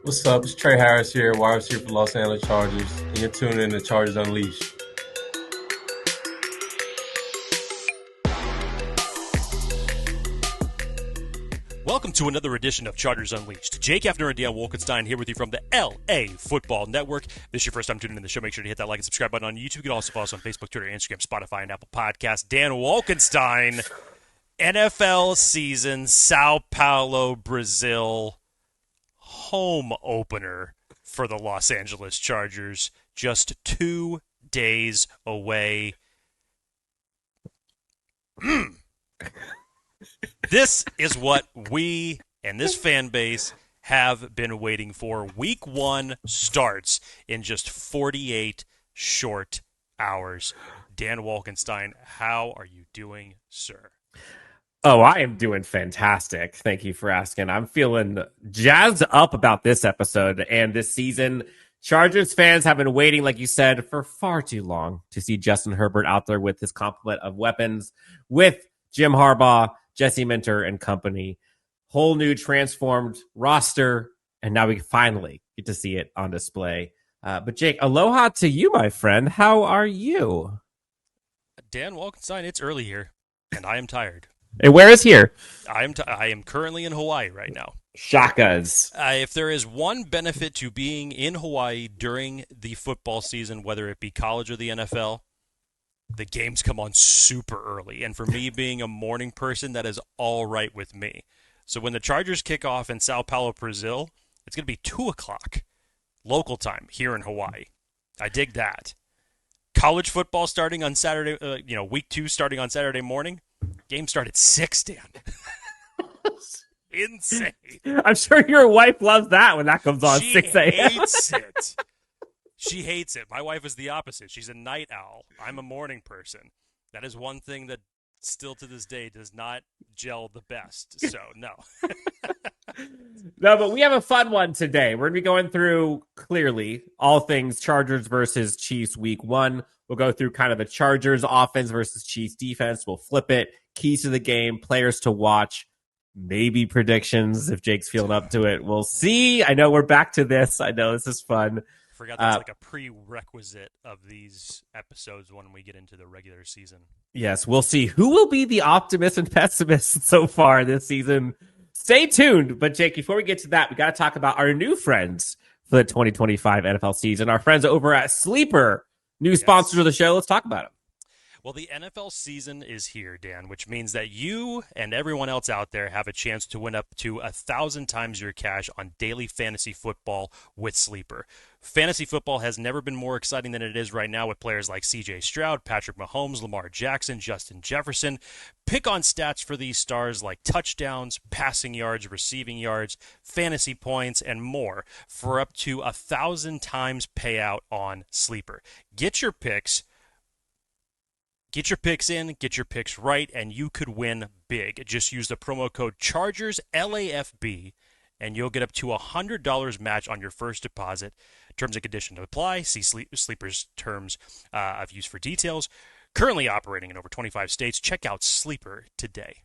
What's up? It's Trey Harris here, wide receiver for Los Angeles Chargers, and you're tuning in to Chargers Unleashed. Welcome to another edition of Chargers Unleashed. Jake Hefner and Dan Wolkenstein here with you from the LAFB Network. If this is your first time tuning in the show, make sure to hit that like and subscribe button on YouTube. You can also follow us on Facebook, Twitter, Instagram, Spotify, and Apple Podcasts. Dan Wolkenstein, NFL season, Sao Paulo, Brazil, home opener for the Los Angeles Chargers. Just 2 days away. This is what we and this fan base have been waiting for. Week 1 starts in just 48 short hours. Dan Wolkenstein, how are you doing, sir? Oh, I am doing fantastic. Thank you for asking. I'm feeling jazzed up about this episode and this season. Chargers fans have been waiting, like you said, for far too long to see Justin Herbert out there with his complement of weapons, with Jim Harbaugh, Jesse Minter, and company. Whole new transformed roster, and now we finally get to see it on display. But Jake, aloha to you, my friend. How are you? Dan Wolkenstein, it's early here, and I am tired. And where is here? I am currently in Hawaii right now. Shakas. If there is one benefit to being in Hawaii during the football season, whether it be college or the NFL, the games come on super early. And for me being a morning person, that is all right with me. So when the Chargers kick off in Sao Paulo, Brazil, it's going to be 2 o'clock local time here in Hawaii. I dig that. College football starting on Saturday, week 2 starting on Saturday morning. Game start at 6, Dan. Insane. I'm sure your wife loves that when that comes on 6 a.m. She hates it. She hates it. My wife is the opposite. She's a night owl. I'm a morning person. That is one thing that still to this day does not gel the best. So, no. No, but we have a fun one today. We're going to be going through, clearly, all things Chargers versus Chiefs week 1. We'll go through kind of the Chargers offense versus Chiefs defense. We'll flip it. Keys to the game, players to watch, maybe predictions if Jake's feeling up to it. We'll see. I know we're back to this. I know this is fun. I forgot that's like a prerequisite of these episodes when we get into the regular season. Yes, we'll see who will be the optimist and pessimist so far this season. Stay tuned. But Jake, before we get to that, we got to talk about our new friends for the 2025 NFL season. Our friends over at Sleeper, new sponsors of the show. Let's talk about them. Well, the NFL season is here, Dan, which means that you and everyone else out there have a chance to win up to 1,000 times your cash on daily fantasy football with Sleeper. Fantasy football has never been more exciting than it is right now with players like C.J. Stroud, Patrick Mahomes, Lamar Jackson, Justin Jefferson. Pick on stats for these stars like touchdowns, passing yards, receiving yards, fantasy points, and more for up to 1,000 times payout on Sleeper. Get your picks. Get your picks in, get your picks right, and you could win big. Just use the promo code Chargers LAFB, and you'll get up to $100 match on your first deposit. Terms and conditions apply. See Sleeper's terms of use for details. Currently operating in over 25 states. Check out Sleeper today.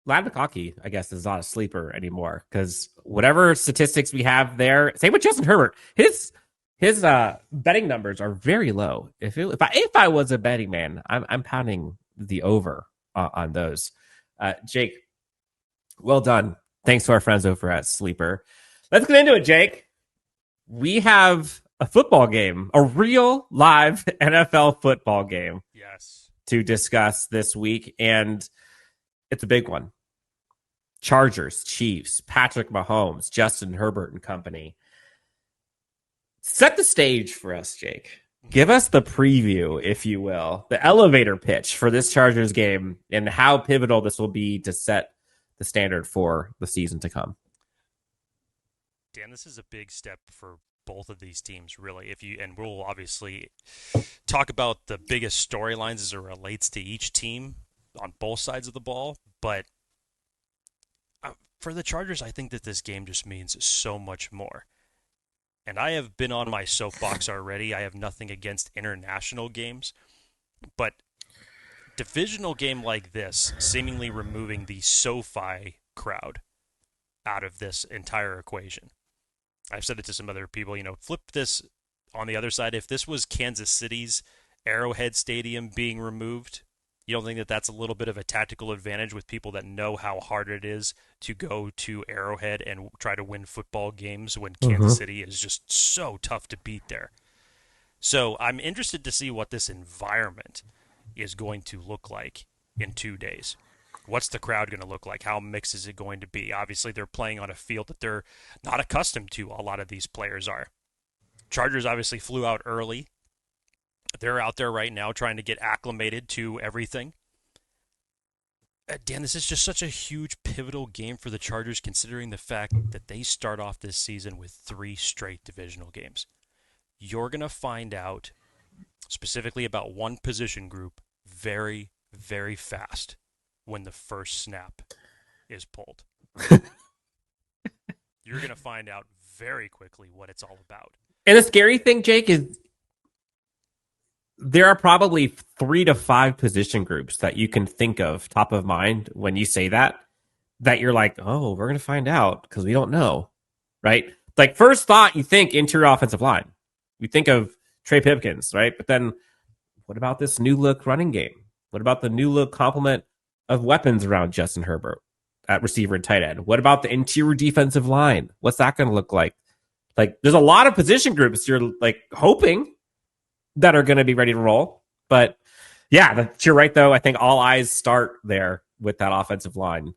McConkey, I guess, is not a sleeper anymore because whatever statistics we have there, same with Justin Herbert, his betting numbers are very low. If I was a betting man, I'm pounding the over on those. Jake, well done. Thanks to our friends over at Sleeper. Let's get into it, Jake. We have a football game, a real live NFL football game. Yes. To discuss this week, and it's a big one. Chargers, Chiefs, Patrick Mahomes, Justin Herbert and company. Set the stage for us, Jake. Give us the preview, if you will, the elevator pitch for this Chargers game and how pivotal this will be to set the standard for the season to come. Dan, this is a big step for both of these teams, really. And we'll obviously talk about the biggest storylines as it relates to each team on both sides of the ball. But for the Chargers, I think that this game just means so much more. And I have been on my soapbox already. I have nothing against international games. But divisional game like this, seemingly removing the SoFi crowd, out of this entire equation. I've said it to some other people, flip this on the other side. If this was Kansas City's Arrowhead Stadium being removed, you don't think that that's a little bit of a tactical advantage with people that know how hard it is to go to Arrowhead and try to win football games when Kansas City is just so tough to beat there? So I'm interested to see what this environment is going to look like in 2 days. What's the crowd going to look like? How mixed is it going to be? Obviously, they're playing on a field that they're not accustomed to, a lot of these players are. Chargers obviously flew out early. They're out there right now trying to get acclimated to everything. Dan, this is just such a huge pivotal game for the Chargers, considering the fact that they start off this season with 3 straight divisional games. You're going to find out specifically about one position group very, very fast when the first snap is pulled. You're going to find out very quickly what it's all about. And the scary thing, Jake, is there are probably 3 to 5 position groups that you can think of top of mind when you say that you're like, oh, we're going to find out because we don't know, right? Like, first thought, you think interior offensive line. You think of Trey Pipkins, right? But then what about this new look running game? What about the new look complement of weapons around Justin Herbert at receiver and tight end? What about the interior defensive line? What's that going to look like? Like, there's a lot of position groups you're like hoping that are going to be ready to roll. But yeah, you're right, though. I think all eyes start there with that offensive line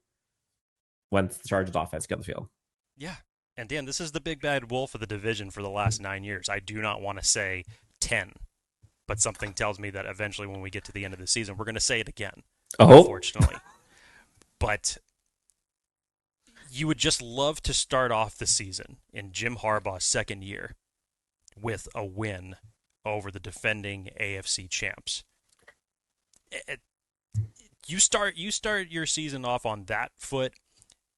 once the Chargers offense get on the field. Yeah. And Dan, this is the big bad wolf of the division for the last 9 years. I do not want to say 10, but something tells me that eventually when we get to the end of the season, we're going to say it again, unfortunately. But you would just love to start off the season in Jim Harbaugh's second year with a win over the defending AFC champs. You start your season off on that foot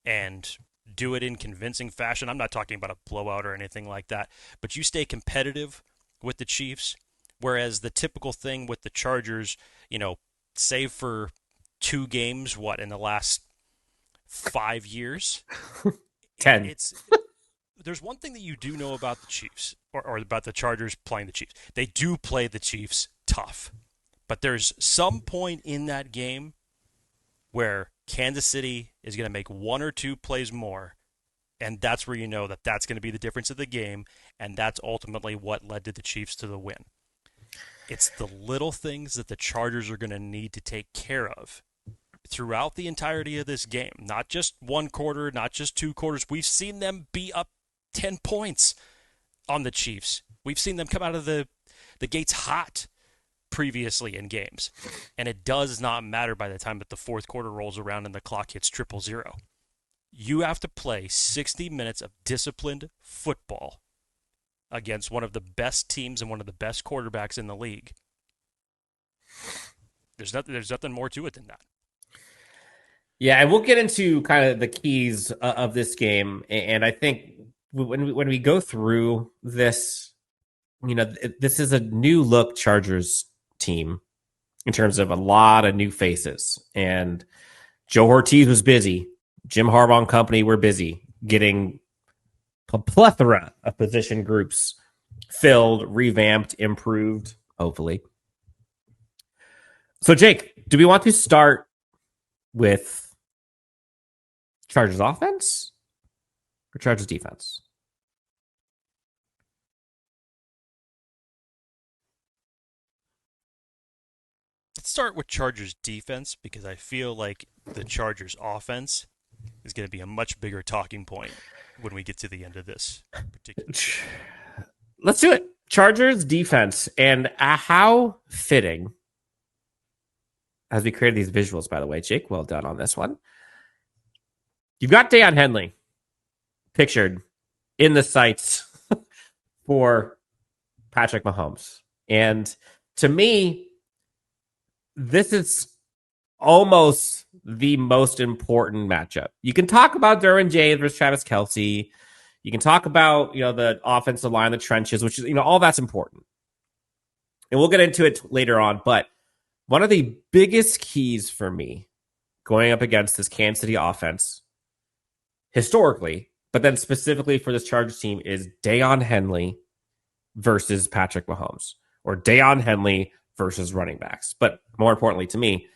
and do it in convincing fashion. I'm not talking about a blowout or anything like that, but you stay competitive with the Chiefs, whereas the typical thing with the Chargers, save for 2 games, in the last 5 years? 10. There's one thing that you do know about the Chiefs, or about the Chargers playing the Chiefs. They do play the Chiefs tough. But there's some point in that game where Kansas City is going to make 1 or 2 plays more, and that's where you know that that's going to be the difference of the game, and that's ultimately what led to the Chiefs to the win. It's the little things that the Chargers are going to need to take care of throughout the entirety of this game. Not just 1 quarter, not just 2 quarters. We've seen them be up 10 points on the Chiefs. We've seen them come out of the gates hot previously in games. And it does not matter by the time that the 4th quarter rolls around and the clock hits 0-0. You have to play 60 minutes of disciplined football against one of the best teams and one of the best quarterbacks in the league. There's nothing more to it than that. Yeah, and we'll get into kind of the keys of this game. And I think when we go through this, this is a new look Chargers team in terms of a lot of new faces. And Joe Ortiz was busy. Jim Harbaugh and company were busy getting a plethora of position groups filled, revamped, improved, hopefully. So, Jake, do we want to start with Chargers offense or Chargers defense? Let's start with Chargers defense because I feel like the Chargers offense is going to be a much bigger talking point when we get to the end of this particular. Let's do it. Chargers defense, and how fitting, as we created these visuals, by the way, Jake, well done on this one. You've got Deion Henley pictured in the sights for Patrick Mahomes. And to me, this is almost the most important matchup. You can talk about Derwin James versus Travis Kelce. You can talk about, the offensive line, the trenches, which is, all that's important. And we'll get into it later on. But one of the biggest keys for me going up against this Kansas City offense historically, but then specifically for this Chargers team is Deion Henley versus Patrick Mahomes, or Deion Henley versus running backs. But more importantly to me,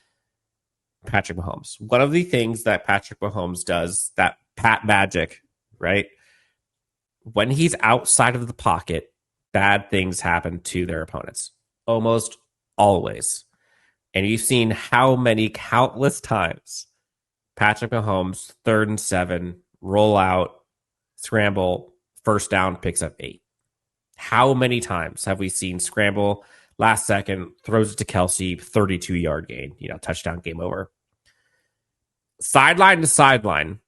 Patrick Mahomes. One of the things that Patrick Mahomes does, that Pat magic, right? When he's outside of the pocket, bad things happen to their opponents. Almost always. And you've seen how many countless times Patrick Mahomes, 3rd and 7, roll out, scramble, first down, picks up 8. How many times have we seen scramble, last second, throws it to Kelce, 32-yard gain, touchdown, game over. Sideline to sideline,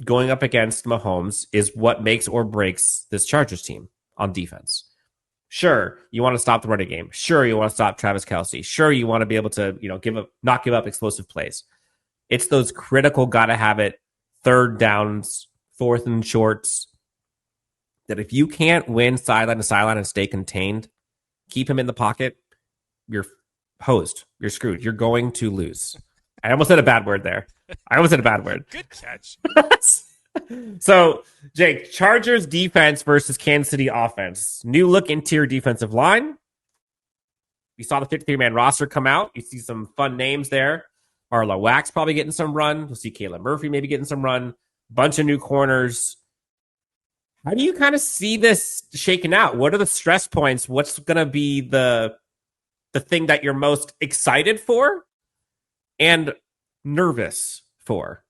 going up against Mahomes is what makes or breaks this Chargers team on defense. Sure, you want to stop the running game. Sure, you want to stop Travis Kelce. Sure, you want to be able to, not give up explosive plays. It's those critical, gotta have it, 3rd downs, 4th and shorts, that if you can't win sideline to sideline and stay contained, keep him in the pocket, you're hosed. You're screwed. You're going to lose. I almost said a bad word there. Good catch. So, Jake, Chargers defense versus Kansas City offense. New look interior defensive line. You saw the 53-man roster come out. You see some fun names there. Arlo Wax probably getting some run. We'll see Caleb Murphy maybe getting some run. Bunch of new corners. How do you kind of see this shaking out? What are the stress points? What's going to be the thing that you're most excited for and nervous for?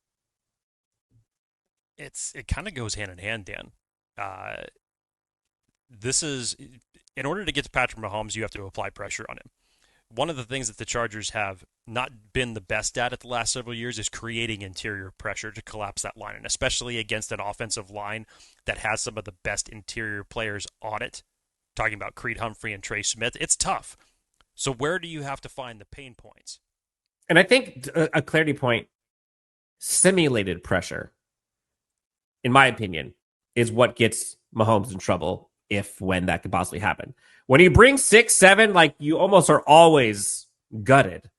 It kind of goes hand in hand, Dan. This is, in order to get to Patrick Mahomes, you have to apply pressure on him. One of the things that the Chargers have not been the best at the last several years is creating interior pressure to collapse that line, and especially against an offensive line that has some of the best interior players on it. Talking about Creed Humphrey and Trey Smith, it's tough. So where do you have to find the pain points? And I think a clarity point, simulated pressure, in my opinion, is what gets Mahomes in trouble when that could possibly happen. When you bring 6, 7, like you almost are always gutted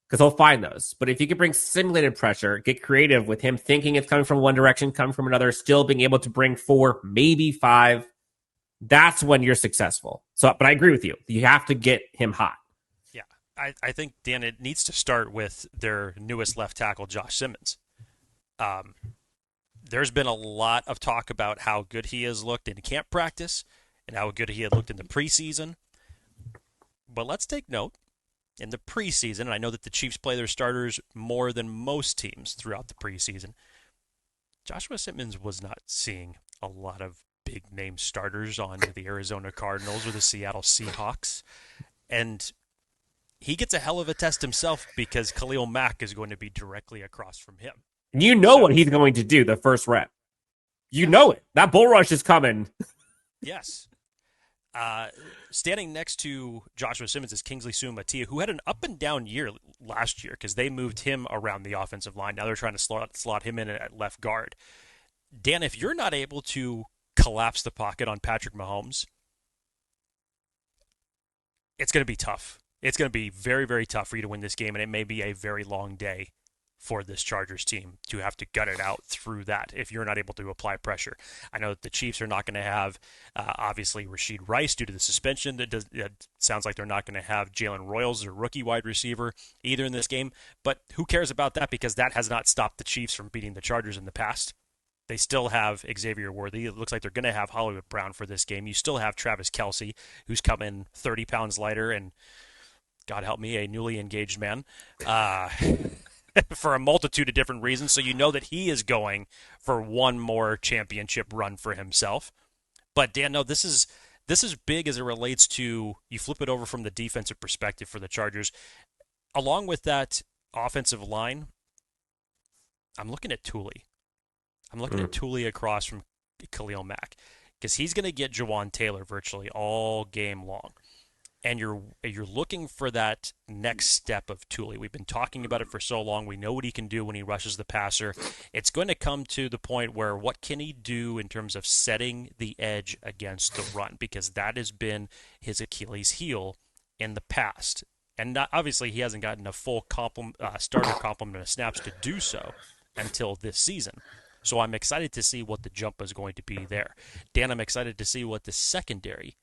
because he'll find those. But if you can bring simulated pressure, get creative with him thinking it's coming from one direction, coming from another, still being able to bring 4, maybe 5, that's when you're successful. So, but I agree with you. You have to get him hot. Yeah, I think, Dan, it needs to start with their newest left tackle, Josh Simmons. There's been a lot of talk about how good he has looked in camp practice and how good he had looked in the preseason. But let's take note, in the preseason, and I know that the Chiefs play their starters more than most teams throughout the preseason, Joshua Simmons was not seeing a lot of big-name starters on the Arizona Cardinals or the Seattle Seahawks. And he gets a hell of a test himself because Khalil Mack is going to be directly across from him. You know what he's going to do the first rep. You know it. That bull rush is coming. Yes. Standing next to Joshua Simmons is Kingsley Suamataia, who had an up-and-down year last year because they moved him around the offensive line. Now they're trying to slot him in at left guard. Dan, if you're not able to collapse the pocket on Patrick Mahomes, it's going to be tough. It's going to be very, very tough for you to win this game, and it may be a very long day for this Chargers team to have to gut it out through that if you're not able to apply pressure. I know that the Chiefs are not going to have, obviously, Rashid Rice due to the suspension. That sounds like they're not going to have Jalen Royals, their rookie wide receiver, either in this game. But who cares about that because that has not stopped the Chiefs from beating the Chargers in the past. They still have Xavier Worthy. It looks like they're going to have Hollywood Brown for this game. You still have Travis Kelce, who's come in 30 pounds lighter and, God help me, a newly engaged man. For a multitude of different reasons, so you know that he is going for one more championship run for himself. But Dan, no, this is big as it relates to, you flip it over from the defensive perspective for the Chargers. Along with that offensive line, I'm looking at Tooley. I'm looking at Tooley across from Khalil Mack because he's going to get Jawan Taylor virtually all game long. And you're looking for that next step of Tooley. We've been talking about it for so long. We know what he can do when he rushes the passer. It's going to come to the point where what can he do in terms of setting the edge against the run? Because that has been his Achilles heel in the past. And obviously he hasn't gotten a full starter complement of snaps to do so until this season. So I'm excited to see what the jump is going to be there. Dan, I'm excited to see what the secondary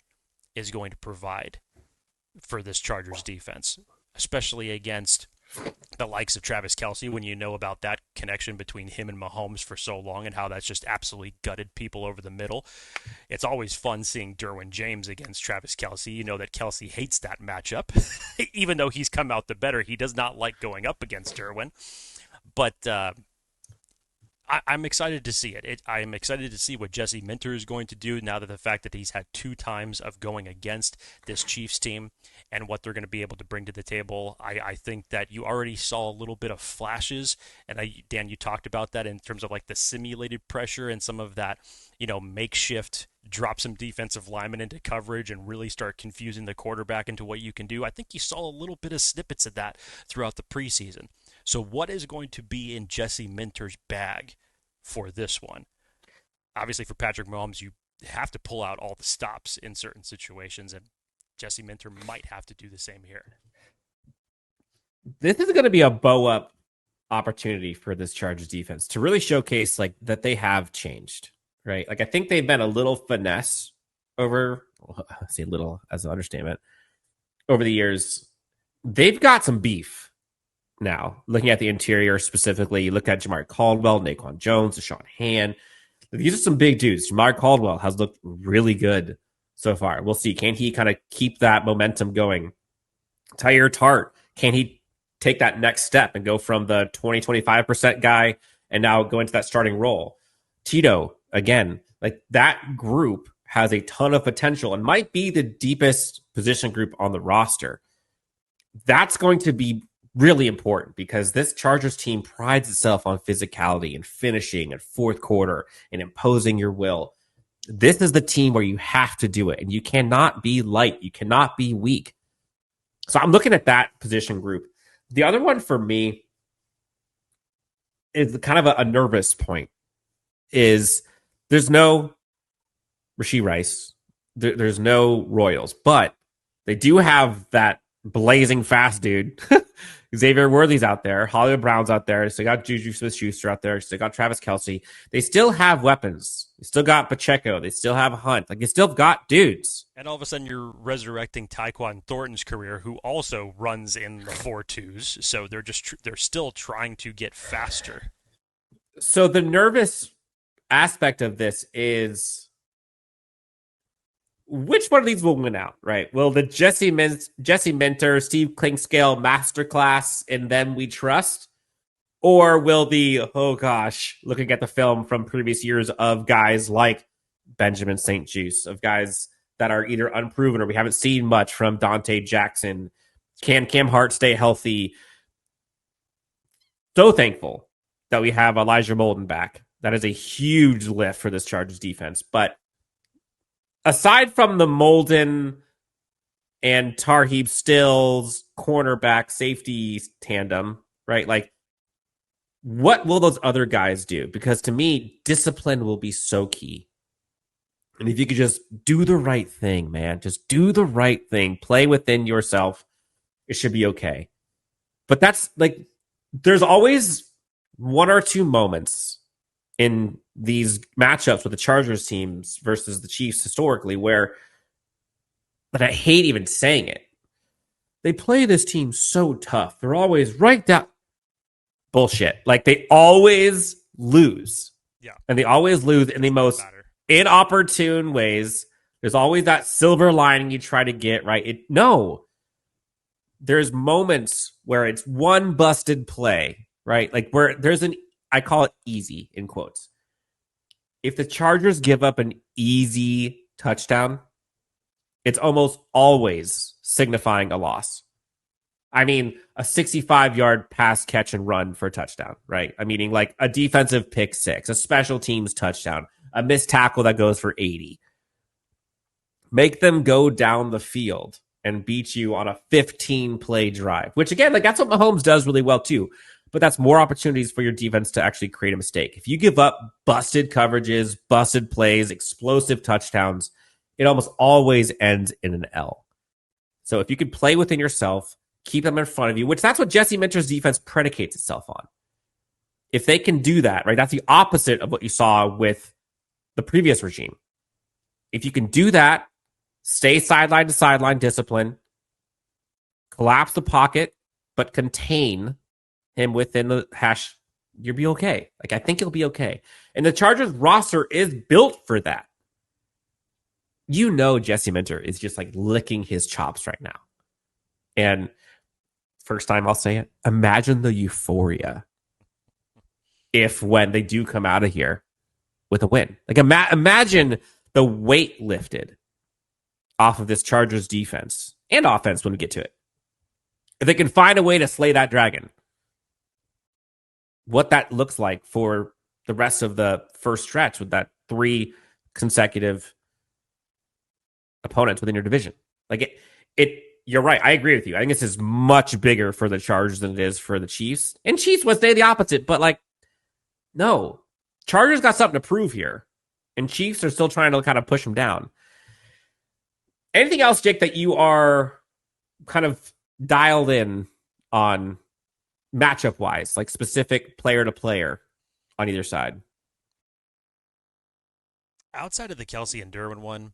is going to provide for this Chargers defense, especially against the likes of Travis Kelce, when you know about that connection between him and Mahomes for so long and how that's just absolutely gutted people over the middle. It's always fun seeing Derwin James against Travis Kelce. You know that Kelce hates that matchup. Even though he's come out the better, he does not like going up against Derwin. But I'm excited to see it. I'm excited to see what Jesse Minter is going to do now that the fact that he's had 2 times of going against this Chiefs team and what they're going to be able to bring to the table. I think that you already saw a little bit of flashes, and Dan, you talked about that in terms of like the simulated pressure and some of that, makeshift drop some defensive linemen into coverage and really start confusing the quarterback into what you can do. I think you saw a little bit of snippets of that throughout the preseason. So what is going to be in Jesse Minter's bag for this one? Obviously, for Patrick Mahomes, you have to pull out all the stops in certain situations, and Jesse Minter might have to do the same here. This is going to be a bow-up opportunity for this Chargers defense to really showcase like that they have changed, right? Like I think they've been a little finesse over, I say little as an understatement, over the years. They've got some beef. Now, looking at the interior specifically, you look at Jamar Caldwell, Naquan Jones, Deshaun Hand. These are some big dudes. Jamar Caldwell has looked really good so far. We'll see. Can he kind of keep that momentum going? Tyler Tart, can he take that next step and go from the 20-25% guy and now go into that starting role? Tito, again, like that group has a ton of potential and might be the deepest position group on the roster. That's going to be really important because this Chargers team prides itself on physicality and finishing and fourth quarter and imposing your will. This is the team where you have to do it, and you cannot be light. You cannot be weak. So I'm looking at that position group. The other one for me is kind of a nervous point. Is there's no Rashee Rice, there's no Royals, but they do have that blazing fast dude. Xavier Worthy's out there. Hollywood Brown's out there. They got Juju Smith-Schuster out there. They got Travis Kelce. They still have weapons. They still got Pacheco. They still have Hunt. Like, they still got dudes. And all of a sudden, you're resurrecting Tyquan Thornton's career, who also runs in the 4.2s. So they're still trying to get faster. So the nervous aspect of this is, which one of these will win out, right? Will the Jesse Minter, Steve Klingscale masterclass in them we trust? Or will the, looking at the film from previous years of guys like Benjamin St-Juste, of guys that are either unproven or we haven't seen much from Dante Jackson, can Cam Hart stay healthy? So thankful that we have Elijah Molden back. That is a huge lift for this Chargers defense. But aside from the Molden and Tarheeb Stills cornerback safety tandem, right? Like, what will those other guys do? Because to me, discipline will be so key. And if you could just do the right thing, man, just do the right thing, play within yourself, it should be okay. But that's like, there's always one or two moments in these matchups with the Chargers teams versus the Chiefs historically where, but I hate even saying it, they play this team so tough. They're always right down. Bullshit. Like, they always lose. Yeah. And they always lose in the most inopportune ways. There's always that silver lining you try to get, right? No. There's moments where it's one busted play, right? Like, where there's I call it easy in quotes. If the Chargers give up an easy touchdown, it's almost always signifying a loss. I mean, a 65-yard pass, catch, and run for a touchdown, right? I mean, like a defensive pick six, a special teams touchdown, a missed tackle that goes for 80. Make them go down the field and beat you on a 15-play drive, which, again, like that's what Mahomes does really well, too. But that's more opportunities for your defense to actually create a mistake. If you give up busted coverages, busted plays, explosive touchdowns, it almost always ends in an L. So if you could play within yourself, keep them in front of you, which that's what Jesse Minter's defense predicates itself on. If they can do that, right, that's the opposite of what you saw with the previous regime. If you can do that, stay sideline to sideline discipline, collapse the pocket, but contain him within the hash, you'll be okay. Like, I think you'll be okay. And the Chargers roster is built for that. You know, Jesse Minter is just like licking his chops right now. And first time I'll say it, imagine the euphoria if when they do come out of here with a win. Like, imagine the weight lifted off of this Chargers defense and offense when we get to it. If they can find a way to slay that dragon, what that looks like for the rest of the first stretch with that 3 consecutive opponents within your division. Like it you're right. I agree with you. I think this is much bigger for the Chargers than it is for the Chiefs. And Chiefs would say the opposite, but like, no. Chargers got something to prove here. And Chiefs are still trying to kind of push them down. Anything else, Jake, that you are kind of dialed in on matchup wise, like specific player to player on either side? Outside of the Kelce and Derwin one,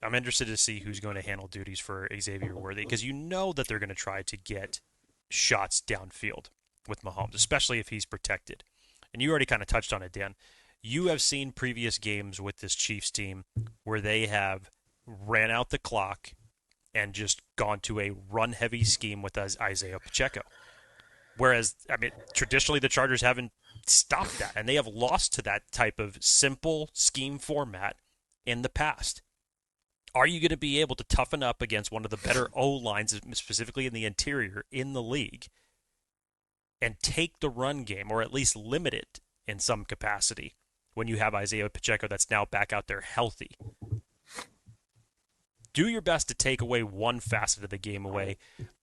I'm interested to see who's going to handle duties for Xavier Worthy, because you know that they're going to try to get shots downfield with Mahomes, especially if he's protected. And you already kind of touched on it, Dan. You have seen previous games with this Chiefs team where they have ran out the clock and just gone to a run-heavy scheme with Isaiah Pacheco. Whereas, I mean, traditionally the Chargers haven't stopped that, and they have lost to that type of simple scheme format in the past. Are you going to be able to toughen up against one of the better O-lines, specifically in the interior, in the league, and take the run game, or at least limit it in some capacity, when you have Isaiah Pacheco that's now back out there healthy? Do your best to take away one facet of the game away.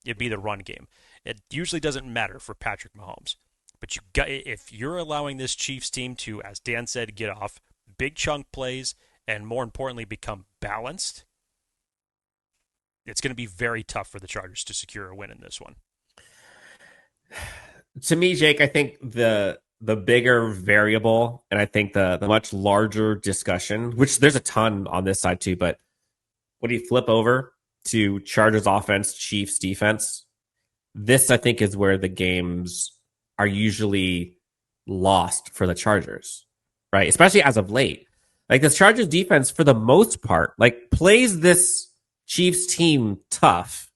It'd be the run game. It usually doesn't matter for Patrick Mahomes. But if you're allowing this Chiefs team to, as Dan said, get off big chunk plays and, more importantly, become balanced, it's going to be very tough for the Chargers to secure a win in this one. To me, Jake, I think the bigger variable, and I think the much larger discussion, which there's a ton on this side too, but when you flip over to Chargers offense, Chiefs defense, this I think is where the games are usually lost for the Chargers, right? Especially as of late. Like, the Chargers defense, for the most part, like, plays this Chiefs team tough.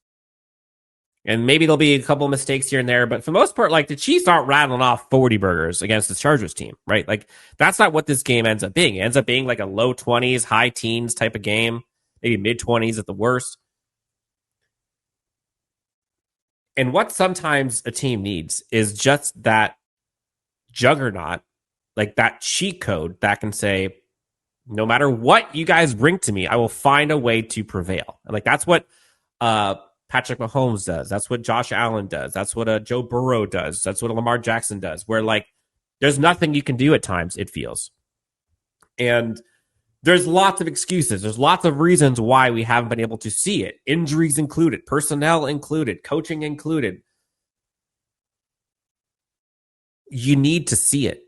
And maybe there'll be a couple of mistakes here and there, but for the most part, like, the Chiefs aren't rattling off 40 burgers against the Chargers team, right? Like, that's not what this game ends up being. It ends up being like a low 20s, high teens type of game, maybe mid 20s at the worst. And what sometimes a team needs is just that juggernaut, like that cheat code that can say, no matter what you guys bring to me, I will find a way to prevail. And like, that's what Patrick Mahomes does. That's what Josh Allen does. That's what Joe Burrow does. That's what Lamar Jackson does, where like there's nothing you can do at times, it feels. And there's lots of excuses. There's lots of reasons why we haven't been able to see it. Injuries included, personnel included, coaching included. You need to see it.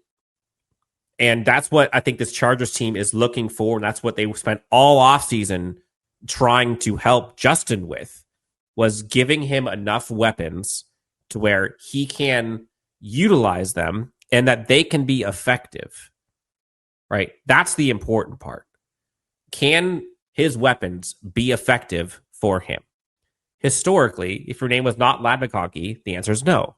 And that's what I think this Chargers team is looking for. And that's what they spent all offseason trying to help Justin with, was giving him enough weapons to where he can utilize them and that they can be effective. Right? That's the important part. Can his weapons be effective for him? Historically, if your name was not McConkey, the answer is no.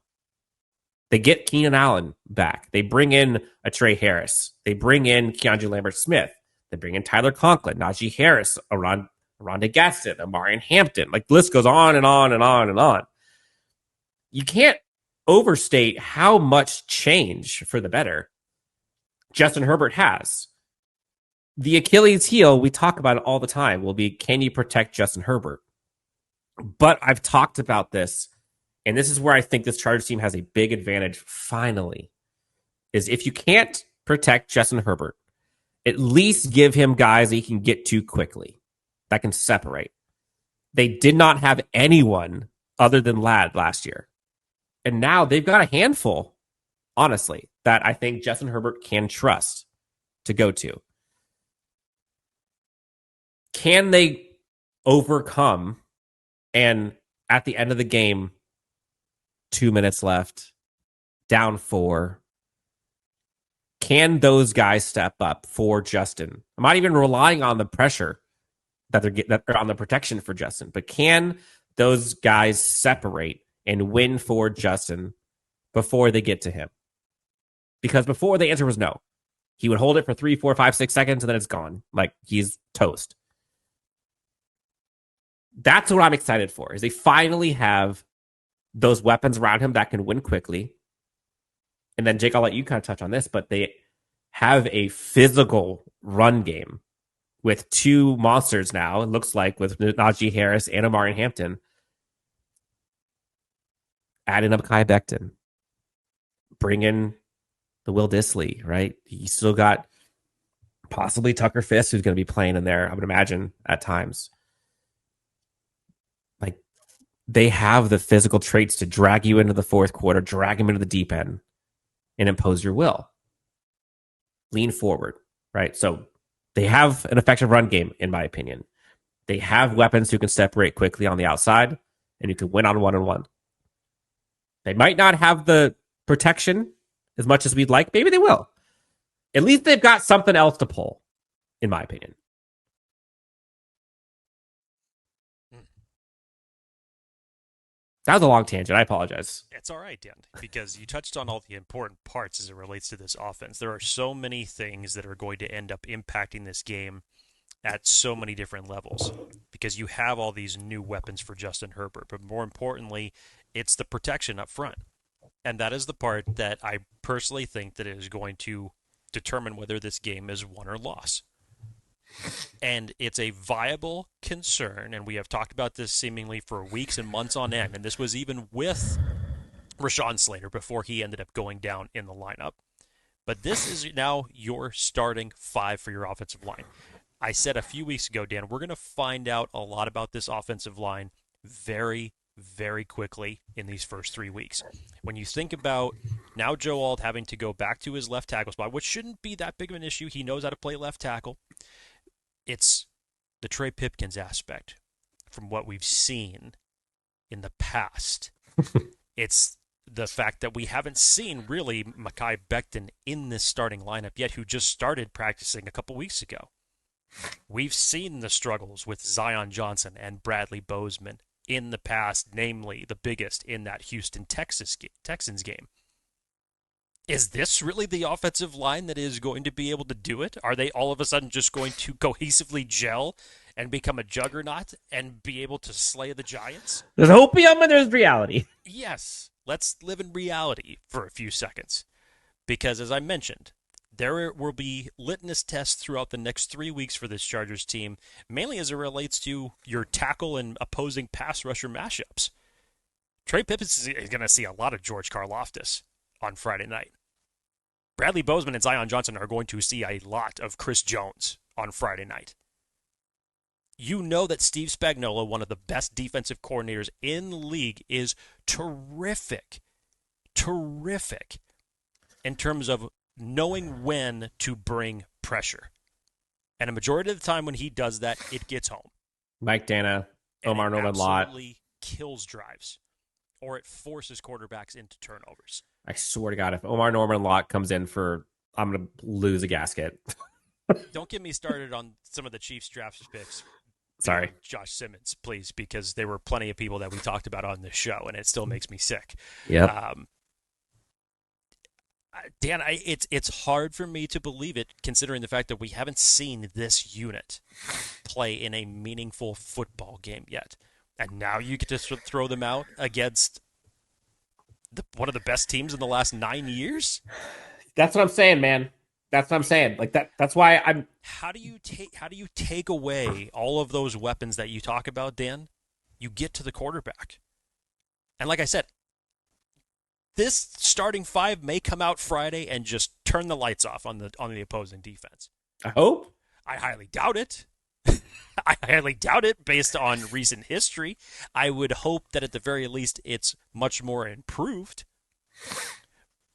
They get Keenan Allen back. They bring in a Trey Harris. They bring in Keandre Lambert-Smith. They bring in Tyler Conklin, Najee Harris, Rhonda Gaston, Omarion Hampton. Like, the list goes on and on and on and on. You can't overstate how much change for the better Justin Herbert has. The Achilles heel, we talk about it all the time, will be, can you protect Justin Herbert? But I've talked about this, and this is where I think this Chargers team has a big advantage finally, is if you can't protect Justin Herbert, at least give him guys that he can get to quickly, that can separate. They did not have anyone other than Ladd last year. And now they've got a handful honestly, that I think Justin Herbert can trust to go to. Can they overcome and at the end of the game, 2 minutes left, down 4, can those guys step up for Justin? I'm not even relying on the pressure that they're getting, that are on the protection for Justin, but can those guys separate and win for Justin before they get to him? Because before the answer was no. He would hold it for 3, 4, 5, 6 seconds and then it's gone. Like he's toast. That's what I'm excited for, is they finally have those weapons around him that can win quickly. And then, Jake, I'll let you kind of touch on this, but they have a physical run game with 2 monsters now, it looks like, with Najee Harris and Omarion Hampton. Add in Kai Becton. Bring in the Will Dissly, right? You still got possibly Tucker Fisk, who's going to be playing in there, I would imagine, at times. Like, they have the physical traits to drag you into the fourth quarter, drag him into the deep end, and impose your will. Lean forward, right? So they have an effective run game, in my opinion. They have weapons who can separate quickly on the outside, and you can win on one-on-one. They might not have the protection as much as we'd like. Maybe they will. At least they've got something else to pull, in my opinion. That was a long tangent. I apologize. It's all right, Dan, because you touched on all the important parts as it relates to this offense. There are so many things that are going to end up impacting this game at so many different levels because you have all these new weapons for Justin Herbert. But more importantly, it's the protection up front. And that is the part that I personally think that is going to determine whether this game is won or lost. And it's a viable concern, and we have talked about this seemingly for weeks and months on end, and this was even with Rashawn Slater before he ended up going down in the lineup. But this is now your starting 5 for your offensive line. I said a few weeks ago, Dan, we're going to find out a lot about this offensive line very, very quickly in these first 3 weeks. When you think about now Joe Alt having to go back to his left tackle spot, which shouldn't be that big of an issue. He knows how to play left tackle. It's the Trey Pipkins aspect from what we've seen in the past. It's the fact that we haven't seen really Mekhi Becton in this starting lineup yet, who just started practicing a couple weeks ago. We've seen the struggles with Zion Johnson and Bradley Bozeman in the past, namely the biggest in that Houston Texans game. Is this really the offensive line that is going to be able to do it? Are they all of a sudden just going to cohesively gel and become a juggernaut and be able to slay the Giants? There's hopium and there's reality. Yes, let's live in reality for a few seconds. Because as I mentioned, there will be litmus tests throughout the next 3 weeks for this Chargers team, mainly as it relates to your tackle and opposing pass rusher mashups. Trey Pipkins is going to see a lot of George Karlaftis on Friday night. Bradley Bozeman and Zion Johnson are going to see a lot of Chris Jones on Friday night. You know that Steve Spagnuolo, one of the best defensive coordinators in the league, is terrific in terms of knowing when to bring pressure. And a majority of the time when he does that, it gets home. Mike Dana, Omar Norman Lott. Absolutely kills drives, or it forces quarterbacks into turnovers. I swear to God, if Omar Norman Lott comes in I'm going to lose a gasket. Don't get me started on some of the Chiefs draft picks. Sorry. Josh Simmons, please, because there were plenty of people that we talked about on this show, and it still makes me sick. Yep. Dan, it's hard for me to believe it, considering the fact that we haven't seen this unit play in a meaningful football game yet. And now you get to throw them out against one of the best teams in the last 9 years? That's what I'm saying, man. That's what I'm saying. Like that's why I'm. How do you take away all of those weapons that you talk about, Dan? You get to the quarterback. And like I said, this starting 5 may come out Friday and just turn the lights off on the opposing defense. I hope. I highly doubt it. I highly doubt it based on recent history. I would hope that at the very least it's much more improved.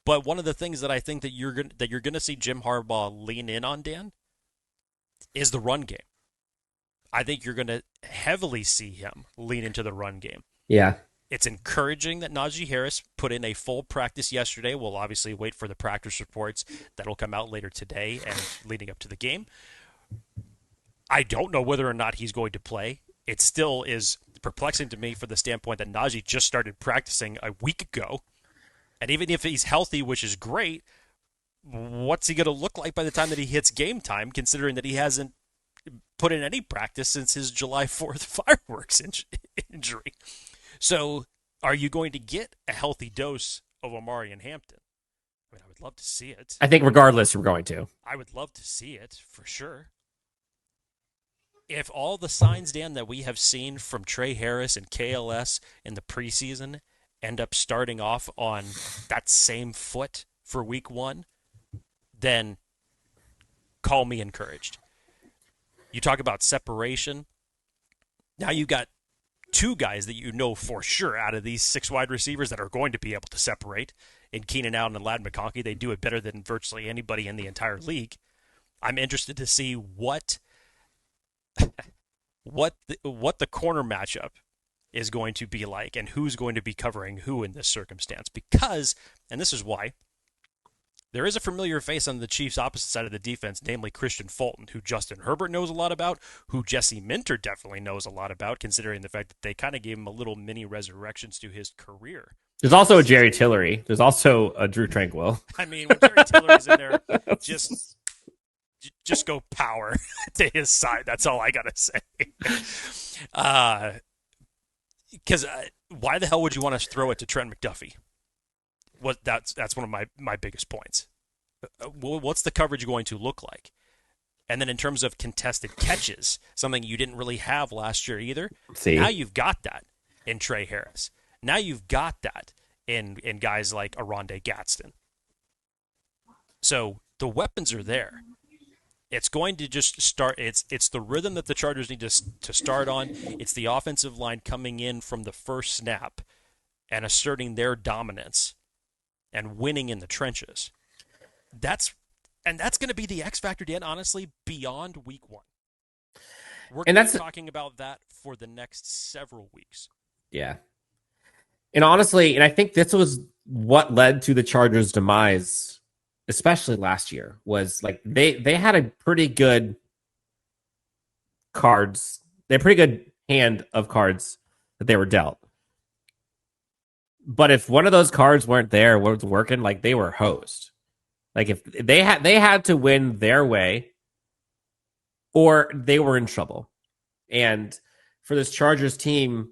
But one of the things that I think that you're gonna see Jim Harbaugh lean in on, Dan, is the run game. I think you're gonna heavily see him lean into the run game. Yeah. It's encouraging that Najee Harris put in a full practice yesterday. We'll obviously wait for the practice reports that'll come out later today and leading up to the game. I don't know whether or not he's going to play. It still is perplexing to me for the standpoint that Najee just started practicing a week ago. And even if he's healthy, which is great, what's he going to look like by the time that he hits game time, considering that he hasn't put in any practice since his July 4th fireworks injury? So are you going to get a healthy dose of Omarion Hampton? I mean, I would love to see it. I think regardless, we're going to. I would love to see it, for sure. If all the signs, Dan, that we have seen from Trey Harris and KLS in the preseason end up starting off on that same foot for week 1, then call me encouraged. You talk about separation. Now you've got 2 guys that you know for sure out of these 6 wide receivers that are going to be able to separate in Keenan Allen and Ladd McConkey. They do it better than virtually anybody in the entire league. I'm interested to see what the corner matchup is going to be like and who's going to be covering who in this circumstance. Because, and this is why, there is a familiar face on the Chiefs' opposite side of the defense, namely Christian Fulton, who Justin Herbert knows a lot about, who Jesse Minter definitely knows a lot about, considering the fact that they kind of gave him a little mini resurrections to his career. There's also a Jerry Tillery. There's also a Drew Tranquil. I mean, when Jerry Tillery's in there, just go power to his side. That's all I got to say. Because why the hell would you want to throw it to Trent McDuffie? That's one of my biggest points. What's the coverage going to look like? And then in terms of contested catches, something you didn't really have last year either. Now you've got that in Trey Harris. Now you've got that in guys like Aronde Gadsden. So the weapons are there. It's going to just start. It's the rhythm that the Chargers need to start on. It's the offensive line coming in from the first snap and asserting their dominance and winning in the trenches. That's going to be the X factor, Dan, honestly, beyond week 1. We're going to be talking about that for the next several weeks. Yeah. And honestly, and I think this was what led to the Chargers' demise, especially last year, was like they had a pretty good cards. They had a pretty good hand of cards that they were dealt. But if one of those cards weren't there, wasn't working, like they were hosed. Like if they had to win their way, or they were in trouble. And for this Chargers team,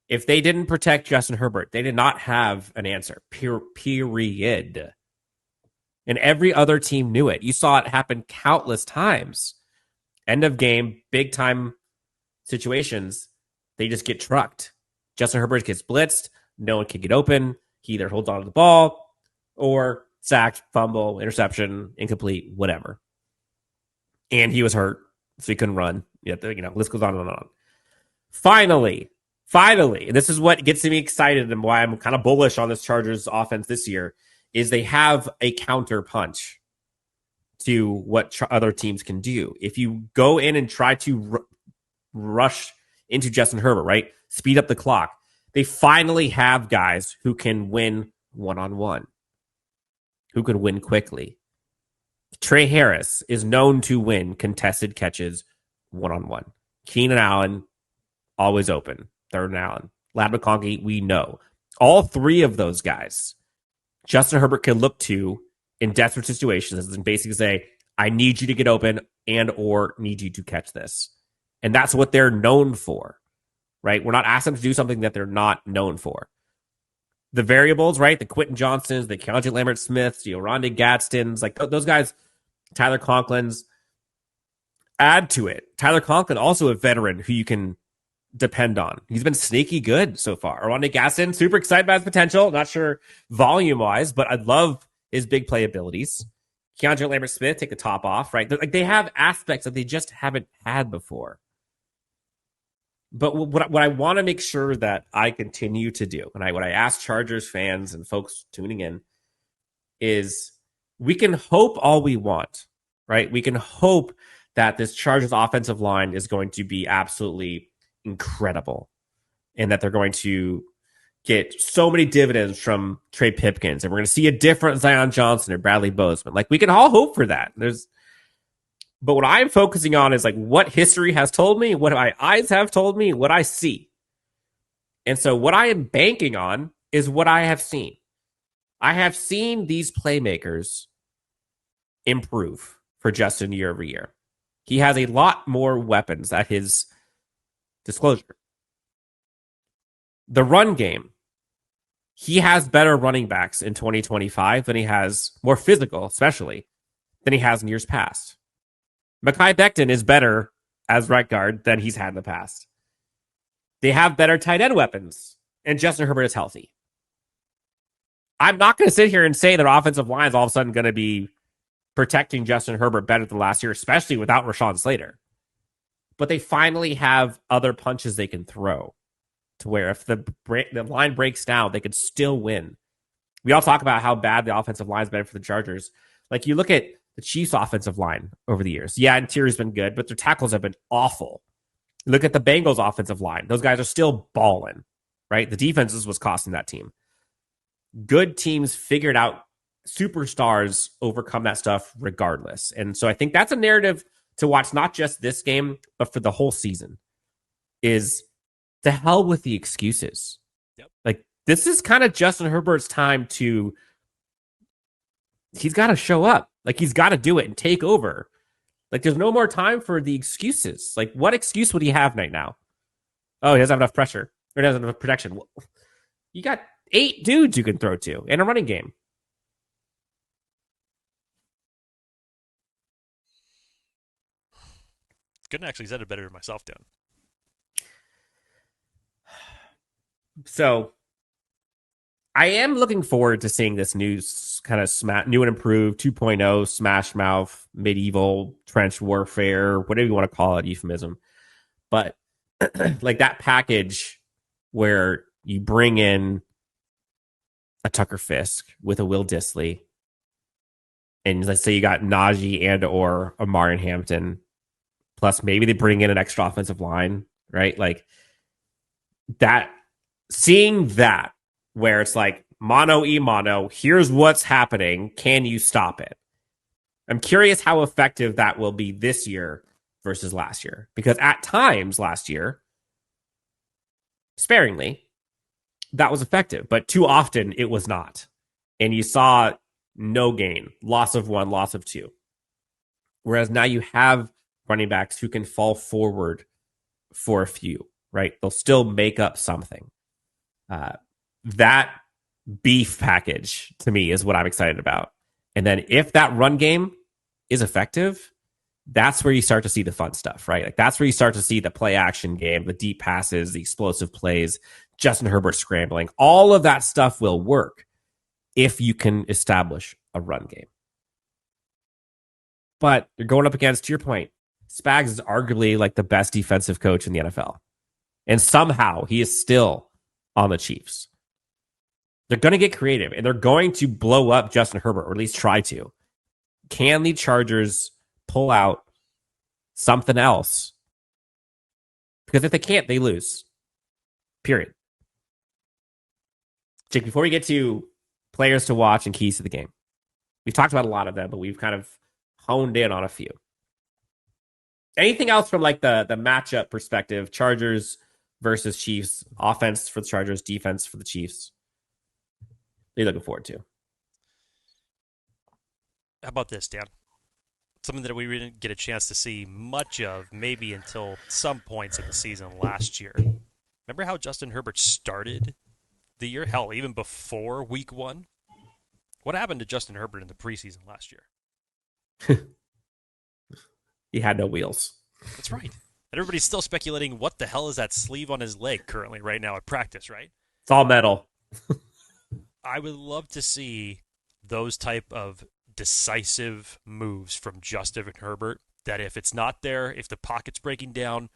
if they didn't protect Justin Herbert, they did not have an answer. Period. And every other team knew it. You saw it happen countless times. End of game, big time situations, they just get trucked. Justin Herbert gets blitzed. No one can get open. He either holds on to the ball or sacked, fumble, interception, incomplete, whatever. And he was hurt, so he couldn't run. List goes on and on. Finally, and this is what gets me excited and why I'm kind of bullish on this Chargers offense this year, is they have a counter punch to what other teams can do. If you go in and try to rush into Justin Herbert, right? Speed up the clock. They finally have guys who can win one-on-one, who can win quickly. Trey Harris is known to win contested catches one-on-one. Keenan Allen, always open. Third and Allen. Ladd McConkey, we know. All 3 of those guys, Justin Herbert can look to in desperate situations and basically say, I need you to get open and or need you to catch this. And that's what they're known for, right? We're not asking them to do something that they're not known for. The variables, right? The Quentin Johnsons, the Keandre Lambert-Smiths, the Oronde Gadsdens, like those guys, Tyler Conklin's, add to it. Tyler Conklin, also a veteran who you can depend on. He's been sneaky good so far. Oronde Gadsden, super excited about his potential. Not sure volume-wise, but I love his big play abilities. Keandre Lambert-Smith, take the top off, right? They have aspects that they just haven't had before. But what I want to make sure that I continue to do, and what I ask Chargers fans and folks tuning in, is we can hope all we want, right? We can hope that this Chargers offensive line is going to be absolutely incredible and that they're going to get so many dividends from Trey Pipkins and we're going to see a different Zion Johnson or Bradley Bozeman. Like, we can all hope for that. But what I'm focusing on is like what history has told me, what my eyes have told me, what I see. And so what I am banking on is what I have seen. I have seen these playmakers improve for Justin year over year. He has a lot more weapons at his disclosure. The run game, he has better running backs in 2025 than he has, more physical especially, than he has in years past. Mekhi Becton is better as right guard than he's had in the past. They have better tight end weapons, and Justin Herbert is healthy. I'm not going to sit here and say that offensive line is all of a sudden going to be protecting Justin Herbert better than last year, especially without Rashawn Slater. But they finally have other punches they can throw to where if the line breaks down, they could still win. We all talk about how bad the offensive line has been for the Chargers. Like, you look at the Chiefs' offensive line over the years. Yeah, interior's been good, but their tackles have been awful. Look at the Bengals' offensive line. Those guys are still balling, right? The defense is what's costing that team. Good teams figured out superstars overcome that stuff regardless. And so I think that's a narrative to watch, not just this game, but for the whole season, is to hell with the excuses. Yep. Like, this is kind of Justin Herbert's time he's got to show up. Like, he's got to do it and take over. Like, there's no more time for the excuses. Like, what excuse would he have right now? Oh, he doesn't have enough pressure. Or he doesn't have enough protection. Well, you got 8 dudes you can throw to in a running game. Couldn't actually said it better myself, Dan. So, I am looking forward to seeing this new kind of new and improved 2.0 smash mouth, medieval trench warfare, whatever you want to call it, euphemism. But like that package where you bring in a Tucker Fisk with a Will Dissly, and let's say you got Najee and or Omarion Hampton, plus maybe they bring in an extra offensive line, right? Like that, seeing that where it's like mono e mono, here's what's happening, can you stop it? I'm curious how effective that will be this year versus last year, because at times last year, sparingly, that was effective, but too often it was not. And you saw no gain, loss of 1, loss of 2. Whereas now you have running backs who can fall forward for a few, right? They'll still make up something. That beef package to me is what I'm excited about. And then if that run game is effective, that's where you start to see the fun stuff, right? Like that's where you start to see the play action game, the deep passes, the explosive plays, Justin Herbert scrambling. All of that stuff will work if you can establish a run game. But you're going up against, to your point, Spags is arguably like the best defensive coach in the NFL. And somehow he is still on the Chiefs. They're going to get creative and they're going to blow up Justin Herbert, or at least try to. Can the Chargers pull out something else? Because if they can't, they lose. Period. Jake, before we get to players to watch and keys to the game, we've talked about a lot of them, but we've kind of honed in on a few. Anything else from like the matchup perspective, Chargers versus Chiefs, offense for the Chargers, defense for the Chiefs? What are you looking forward to? How about this, Dan? Something that we didn't get a chance to see much of, maybe until some points in the season last year. Remember how Justin Herbert started the year? Hell, even before week 1? What happened to Justin Herbert in the preseason last year? He had no wheels. That's right. And everybody's still speculating what the hell is that sleeve on his leg currently right now at practice, right? It's all metal. I would love to see those type of decisive moves from Justin Herbert, that if it's not there, if the pocket's breaking down,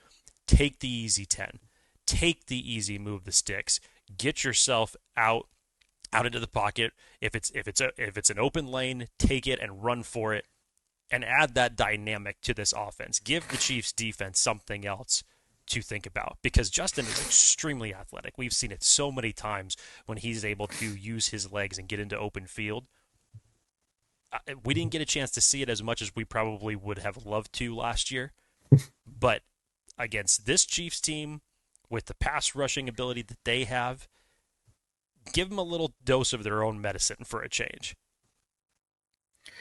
take the easy 10. Take the easy move the sticks. Get yourself out out into the pocket. If it's an open lane, take it and run for it, and add that dynamic to this offense. Give the Chiefs defense something else to think about, because Justin is extremely athletic. We've seen it so many times when he's able to use his legs and get into open field. We didn't get a chance to see it as much as we probably would have loved to last year, but against this Chiefs team, with the pass rushing ability that they have, give them a little dose of their own medicine for a change.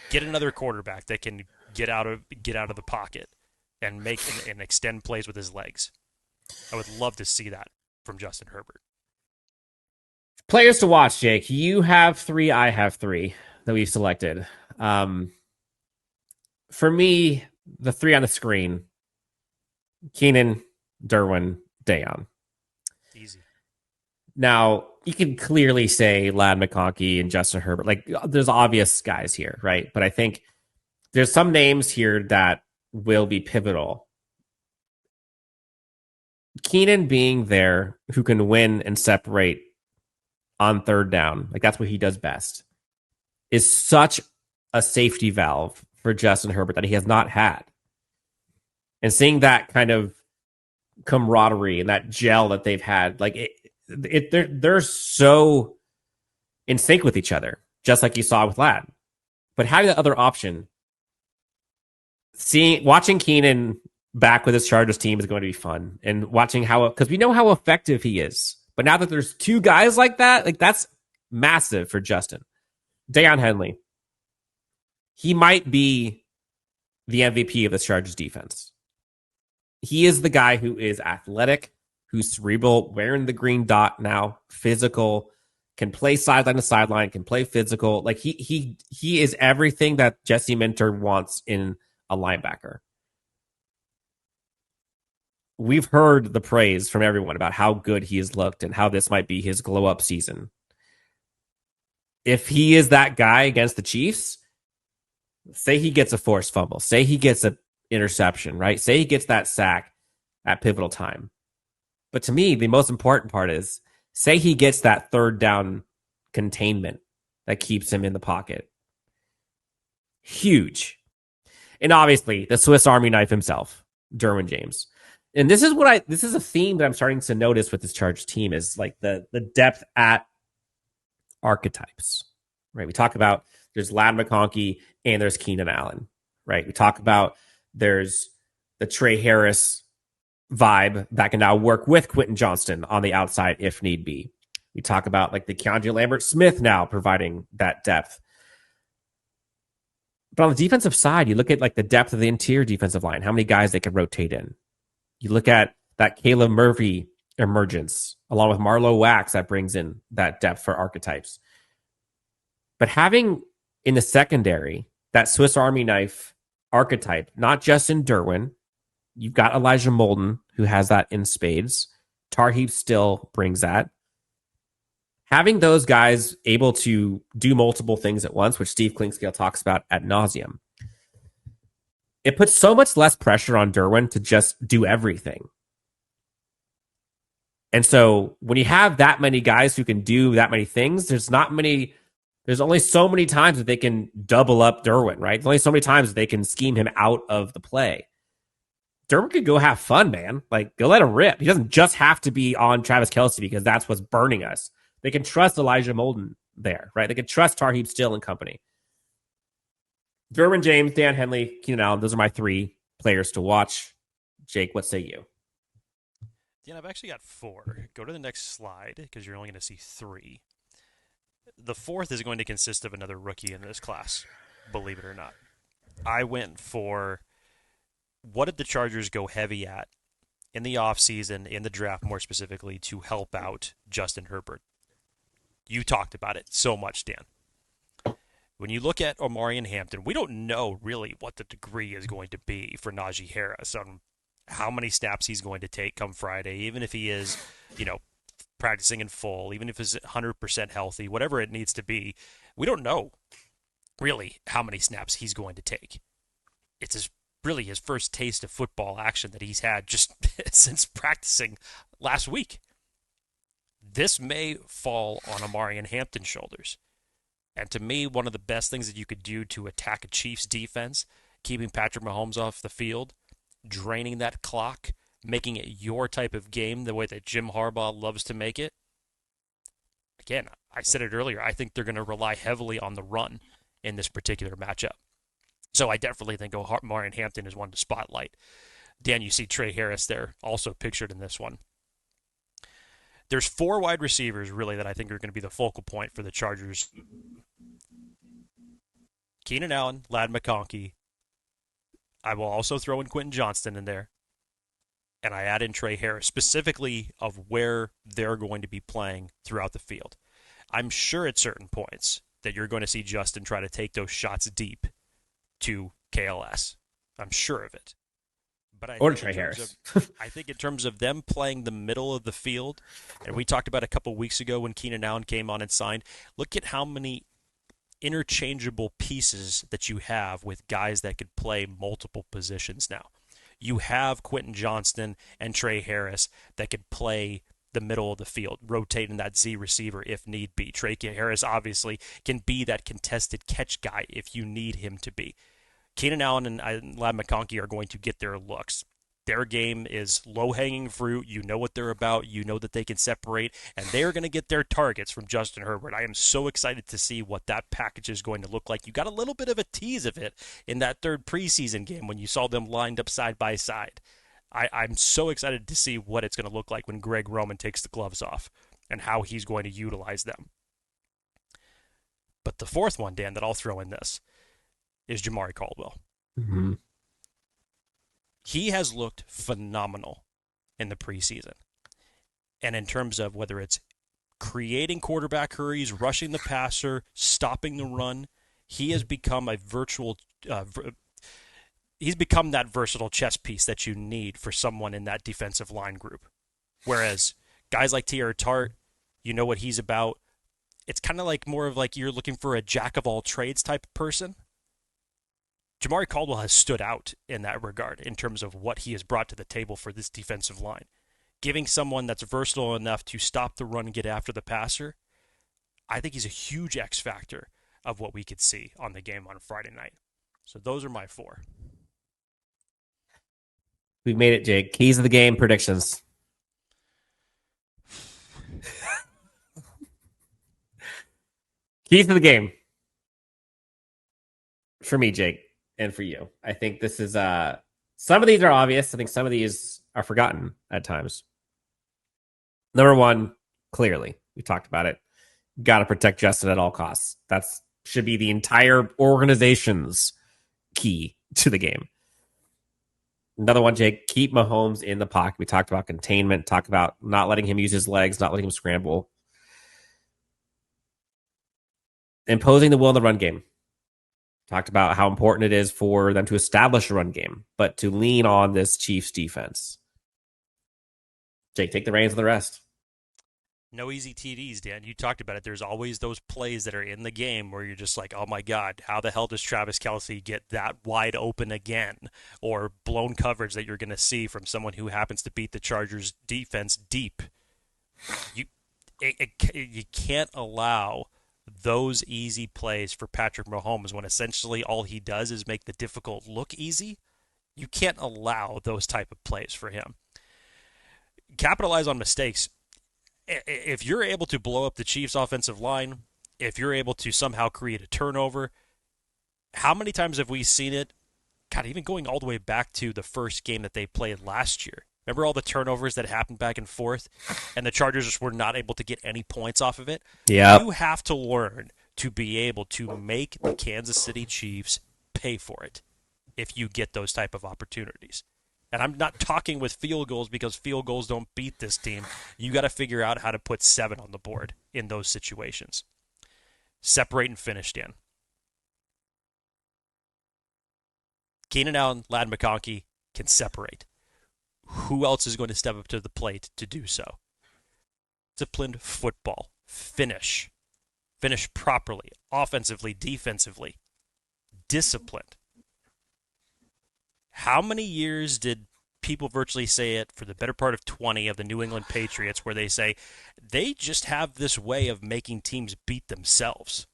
Get another quarterback that can get out of the pocket and make and extend plays with his legs. I would love to see that from Justin Herbert. Players to watch, Jake. You have 3, I have 3 that we've selected. For me, the 3 on the screen: Keenan, Derwin, Dayon. Easy. Now, you can clearly say Lad McConkey and Justin Herbert. Like, there's obvious guys here, right? But I think there's some names here that will be pivotal. Keenan being there, who can win and separate on third down, like that's what he does best, is such a safety valve for Justin Herbert that he has not had. And seeing that kind of camaraderie and that gel that they've had, like they're so in sync with each other, just like you saw with Lad. But having the other option, watching Keenan back with his Chargers team is going to be fun, and watching because we know how effective he is. But now that there's 2 guys like that, like that's massive for Justin. Deion Henley, he might be the MVP of the Chargers defense. He is the guy who is athletic, who's cerebral, wearing the green dot now, physical, can play sideline to sideline, can play physical. Like he is everything that Jesse Minter wants in a linebacker. We've heard the praise from everyone about how good he has looked and how this might be his glow up season. If he is that guy against the Chiefs, say he gets a forced fumble, say he gets an interception, right? Say he gets that sack at pivotal time. But to me, the most important part is, say he gets that third down containment that keeps him in the pocket. Huge. And obviously, the Swiss Army knife himself, Derwin James. And this is a theme that I'm starting to notice with this Chargers team, is like the depth at archetypes, right? We talk about there's Lad McConkey and there's Keenan Allen, right? We talk about there's the Trey Harris vibe that can now work with Quentin Johnston on the outside if need be. We talk about like the Keandre Lambert-Smith now providing that depth. But on the defensive side, you look at like the depth of the interior defensive line, how many guys they can rotate in. You look at that Caleb Murphy emergence, along with Marlo Wax, that brings in that depth for archetypes. But having in the secondary that Swiss Army knife archetype, not just in Derwin, you've got Elijah Molden, who has that in spades. Tarheeb still brings that. Having those guys able to do multiple things at once, which Steve Klingscale talks about ad nauseum, it puts so much less pressure on Derwin to just do everything. And so when you have that many guys who can do that many things, there's only so many times that they can double up Derwin, right? There's only so many times that they can scheme him out of the play. Derwin could go have fun, man. Like, go let him rip. He doesn't just have to be on Travis Kelce because that's what's burning us. They can trust Elijah Molden there, right? They can trust Tarheeb Still and company. Derwin James, Dan Henley, Keenan Allen, those are my 3 players to watch. Jake, what say you? Dan, I've actually got 4. Go to the next slide, because you're only going to see 3. The 4th is going to consist of another rookie in this class, believe it or not. I went for, what did the Chargers go heavy at in the offseason, in the draft more specifically, to help out Justin Herbert? You talked about it so much, Dan. When you look at Omarion Hampton, we don't know really what the degree is going to be for Najee Harris on how many snaps he's going to take come Friday, even if he is, practicing in full, even if he's 100% healthy, whatever it needs to be. We don't know really how many snaps he's going to take. It's really his first taste of football action that he's had just since practicing last week. this may fall on Omarion Hampton's shoulders. And to me, one of the best things that you could do to attack a Chiefs defense, keeping Patrick Mahomes off the field, draining that clock, making it your type of game the way that Jim Harbaugh loves to make it. Again, I said it earlier, I think they're going to rely heavily on the run in this particular matchup. So I definitely think Omarion Hampton is one to spotlight. Dan, you see Trey Harris there, also pictured in this one. There's 4 wide receivers, really, that I think are going to be the focal point for the Chargers. Keenan Allen, Ladd McConkey. I will also throw in Quentin Johnston in there. And I add in Trey Harris, specifically of where they're going to be playing throughout the field. I'm sure at certain points that you're going to see Justin try to take those shots deep to KLS. I'm sure of it. But or Trey Harris. I think in terms of them playing the middle of the field, and we talked about a couple weeks ago when Keenan Allen came on and signed, look at how many interchangeable pieces that you have with guys that could play multiple positions now. You have Quentin Johnston and Trey Harris that could play the middle of the field, rotating that Z receiver if need be. Trey Harris obviously can be that contested catch guy if you need him to be. Keenan Allen and Ladd McConkey are going to get their looks. Their game is low-hanging fruit. You know what they're about. You know that they can separate, and they're going to get their targets from Justin Herbert. I am so excited to see what that package is going to look like. You got a little bit of a tease of it in that third preseason game when you saw them lined up side by side. I'm so excited to see what it's going to look like when Greg Roman takes the gloves off and how he's going to utilize them. But the fourth one, Dan, that I'll throw in this is Jamari Caldwell. Mm-hmm. He has looked phenomenal in the preseason. And in terms of whether it's creating quarterback hurries, rushing the passer, stopping the run, he has become a he's become that versatile chess piece that you need for someone in that defensive line group. Whereas guys like T.R. Tart, you know what he's about. It's kind of like more of like you're looking for a jack of all trades type of person. Jamari Caldwell has stood out in that regard in terms of what he has brought to the table for this defensive line. Giving someone that's versatile enough to stop the run and get after the passer, I think he's a huge X factor of what we could see on the game on Friday night. So those are my 4. We've made it, Jake. Keys of the game, predictions. Keys of the game. For me, Jake, and for you. I think this is some of these are obvious. I think some of these are forgotten at times. Number 1, clearly, we talked about it. Got to protect Justin at all costs. That should be the entire organization's key to the game. Another one, Jake, keep Mahomes in the pocket. We talked about containment, talked about not letting him use his legs, not letting him scramble. Imposing the will in the run game. Talked about how important it is for them to establish a run game, but to lean on this Chiefs defense. Jake, take the reins of the rest. No easy TDs, Dan. You talked about it. There's always those plays that are in the game where you're just like, oh my God, how the hell does Travis Kelce get that wide open again? Or blown coverage that you're going to see from someone who happens to beat the Chargers defense deep. You can't allow those easy plays for Patrick Mahomes when essentially all he does is make the difficult look easy. You can't allow those type of plays for him. Capitalize on mistakes. If you're able to blow up the Chiefs' offensive line, if you're able to somehow create a turnover, how many times have we seen it? God, even going all the way back to the first game that they played last year. Remember all the turnovers that happened back and forth, and the Chargers just were not able to get any points off of it? Yeah. You have to learn to be able to make the Kansas City Chiefs pay for it if you get those type of opportunities. And I'm not talking with field goals because field goals don't beat this team. You got to figure out how to put 7 on the board in those situations. Separate and finish, Dan. Keenan Allen, Ladd McConkey can separate. Who else is going to step up to the plate to do so? Disciplined football. Finish. Finish properly. Offensively, defensively. Disciplined. How many years did people virtually say it for the better part of 20 of the New England Patriots, where they say they just have this way of making teams beat themselves.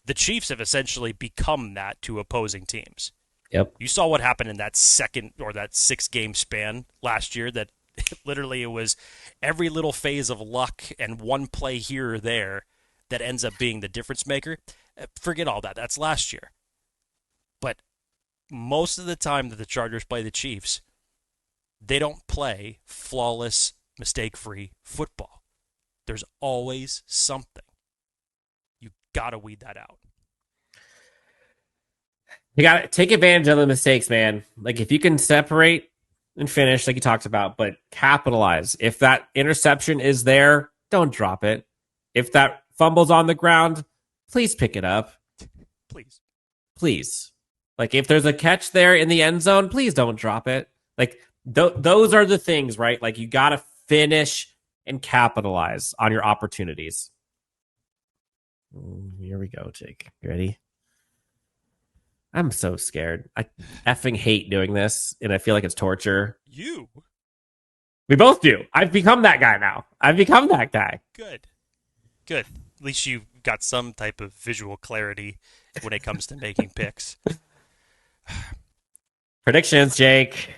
The Chiefs have essentially become that to opposing teams. Yep. You saw what happened in that 6-game span last year, that literally it was every little phase of luck and one play here or there that ends up being the difference maker. Forget all that. That's last year. But most of the time that the Chargers play the Chiefs, they don't play flawless, mistake-free football. There's always something. You got to weed that out. You got to take advantage of the mistakes, man. Like, if you can separate and finish, like you talked about, but capitalize. If that interception is there, don't drop it. If that fumble's on the ground, please pick it up. Please. Like, if there's a catch there in the end zone, please don't drop it. Like, those are the things, right? Like, you got to finish and capitalize on your opportunities. Here we go, Jake. You ready? I'm so scared. I effing hate doing this, and I feel like it's torture. You? We both do. I've become that guy now. I've become that guy. Good. At least you've got some type of visual clarity when it comes to making picks. Predictions, Jake.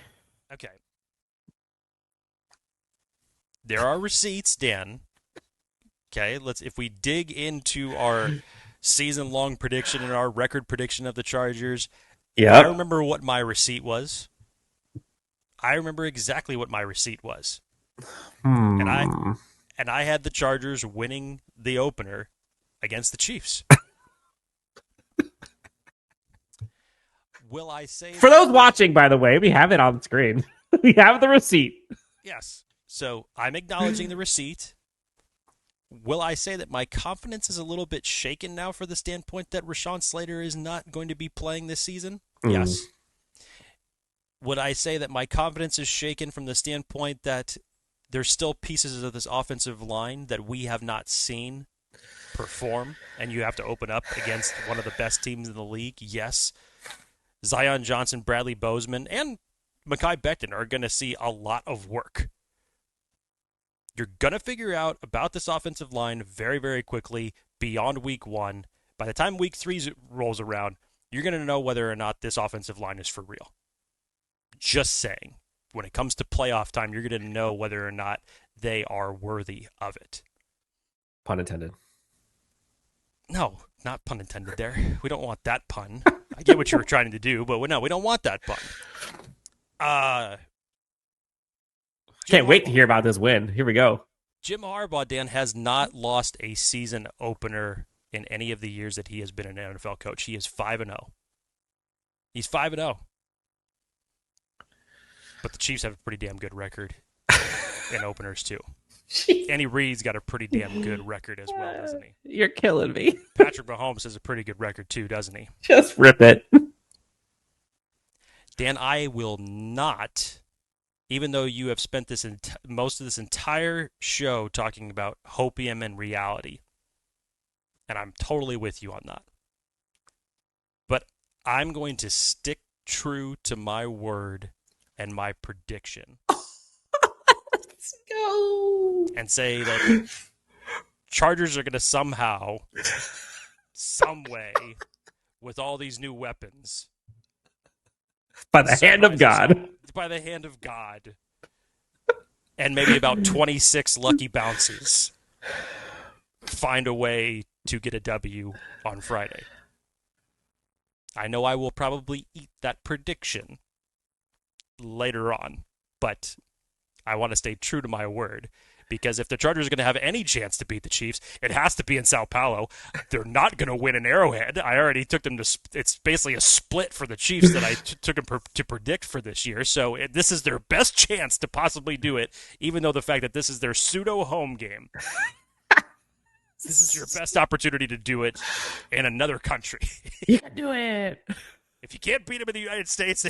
Okay. There are receipts, Dan. Okay, if we dig into our season-long prediction and our record prediction of the Chargers, I remember what my receipt was. I remember exactly what my receipt was. And I had the Chargers winning the opener against the Chiefs. Will I say... For those watching, by the way, we have it on screen. We have the receipt. Yes. So I'm acknowledging the receipt. Will I say that my confidence is a little bit shaken now for the standpoint that Rashawn Slater is not going to be playing this season? Yes. Would I say that my confidence is shaken from the standpoint that there's still pieces of this offensive line that we have not seen perform, and you have to open up against one of the best teams in the league? Yes. Zion Johnson, Bradley Bozeman, and Mekhi Becton are going to see a lot of work. You're going to figure out about this offensive line very, very quickly beyond week 1. By the time week 3 rolls around, you're going to know whether or not this offensive line is for real. Just saying. When it comes to playoff time, you're going to know whether or not they are worthy of it. Pun intended. No, not pun intended there. We don't want that pun. I get what you were trying to do, but no, we don't want that pun. Can't wait to hear about this win. Here we go. Jim Harbaugh, Dan, has not lost a season opener in any of the years that he has been an NFL coach. He is 5-0. He's 5-0. But the Chiefs have a pretty damn good record in openers, too. Andy Reid's got a pretty damn good record as well, doesn't he? You're killing me. Patrick Mahomes has a pretty good record, too, doesn't he? Just rip it. Dan, I will not... Even though you have spent most of this entire show talking about hopium and reality, and I'm totally with you on that, but I'm going to stick true to my word and my prediction. Let's go. And say that Chargers are going to somehow, some way, with all these new weapons, by the hand of God. By the hand of God. And maybe about 26 lucky bounces. Find a way to get a W on Friday. I know I will probably eat that prediction later on, but I want to stay true to my word. Because if the Chargers are going to have any chance to beat the Chiefs, it has to be in Sao Paulo. They're not going to win in Arrowhead. I already took them to – it's basically a split for the Chiefs that I took them to predict for this year. So this is their best chance to possibly do it, even though the fact that this is their pseudo-home game. This is your best opportunity to do it in another country. You can do it. If you can't beat them in the United States,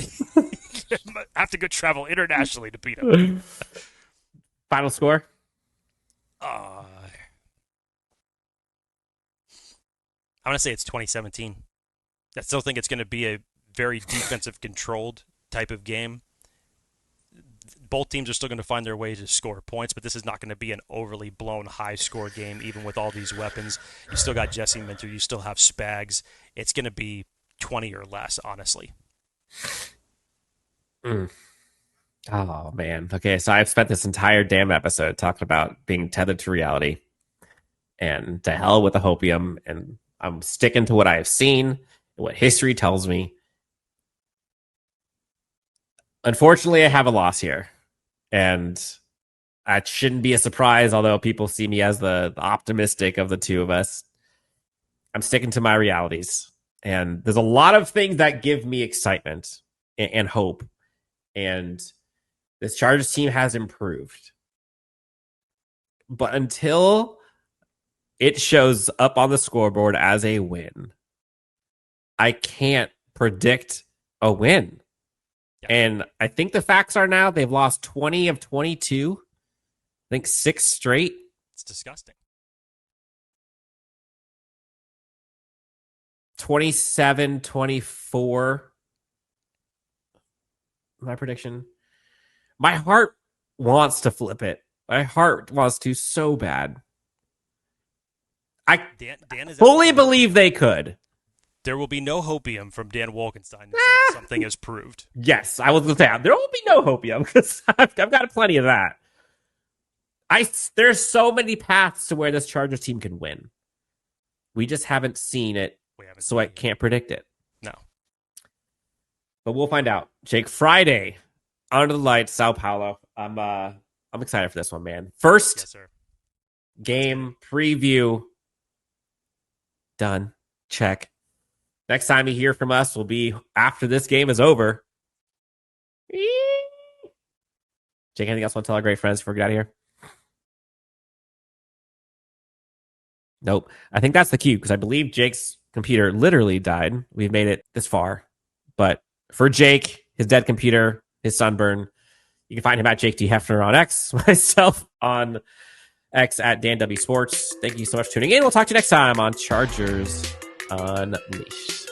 you have to go travel internationally to beat them. Final score? I'm going to say it's 2017. I still think it's going to be a very defensive controlled type of game. both teams are still going to find their way to score points, but this is not going to be an overly blown high-score game, even with all these weapons. You still got Jesse Minter. You still have Spags. It's going to be 20 or less, honestly. Oh, man. Okay, so I've spent this entire damn episode talking about being tethered to reality. And to hell with the hopium. And I'm sticking to what I have seen and what history tells me. Unfortunately, I have a loss here. And that shouldn't be a surprise, although people see me as the optimistic of the two of us. I'm sticking to my realities. And there's a lot of things that give me excitement and hope. And this Chargers team has improved. But until it shows up on the scoreboard as a win, I can't predict a win. Yeah. And I think the facts are now they've lost 20 of 22. I think 6 straight. It's disgusting. 27-24. My prediction. My heart wants to flip it. My heart wants to so bad. Dan is fully believe they could. There will be no hopium from Dan Wolkenstein until something is proved. Yes, I was going to say there will be no hopium because I've got plenty of that. There's so many paths to where this Chargers team can win. We just haven't seen it, so I can't predict it. No. But we'll find out. Jake, Friday, Under the Lights, Sao Paulo. I'm excited for this one, man. First game preview done. Check. Next time you hear from us will be after this game is over. Jake, anything else you want to tell our great friends before we get out of here? Nope. I think that's the cue because I believe Jake's computer literally died. We've made it this far. But for Jake, his dead computer, his sunburn, you can find him at Jake D. Hefner on X, myself on X at Dan W Sports. Thank you so much for tuning in. We'll talk to you next time on Chargers Unleashed.